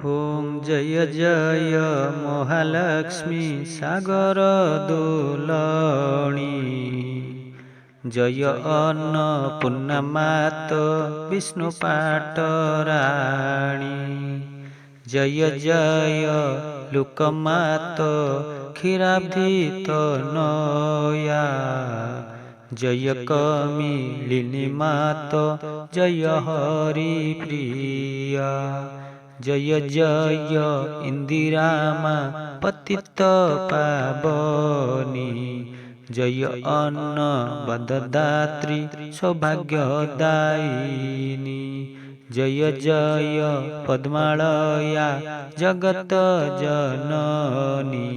ओम जय जय महालक्ष्मी सागर दोलणी जय अन्नपूर्णा मात विष्णु पाटराणी जय जय लोकमात क्षीराब्धित नया जय कमिलिनी मात जय हरिप्रिया जय जय इंदिरामा पतित पावनी जय अन्न वरदात्री सौभाग्यदायिनी जय जय पद्मालया जगत जननी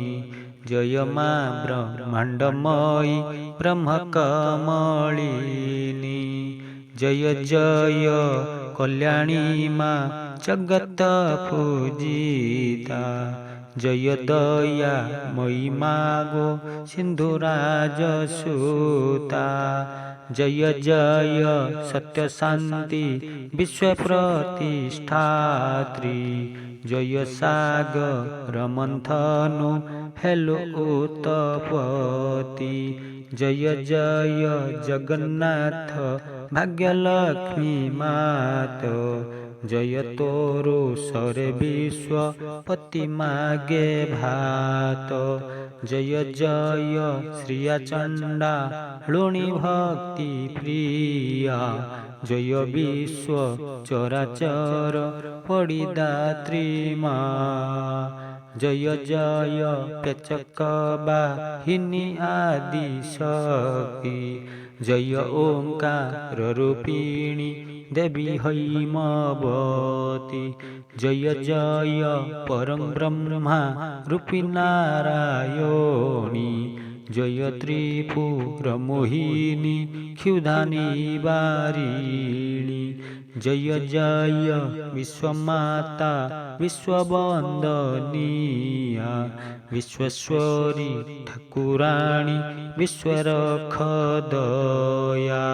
जय मां ब्रह्मांडमयी ब्रह्मकमलिनी जय जय कल्याणी मां जगत पूजिता जय दया मयि मागो सिंधुराजसूता जय जय सत्य शांति विश्व प्रतिष्ठात्री जय सागर मंथनु हेलो उत्पत्ति जय जय जगन्नाथ भाग्यलक्ष्मी मात जय तोरो सरे विश्वपति मागे भात जय जय श्रिया चंडा लुणी भक्ति प्रिया जय विश्व चराचर पड़िदात्री माँ जय जय पेचकवाहिनी आदि शक्ति जय ओंकार रूपिणी देवी हैमवती जय जय परं ब्रह्मा रूपी नारायणी जय त्रिपुरमोहिनी क्षुधानिवारिणी जय जय विश्वमाता विश्ववंदनीया विश्वेश्वरी ठाकुराणी विश्वरक्षदया।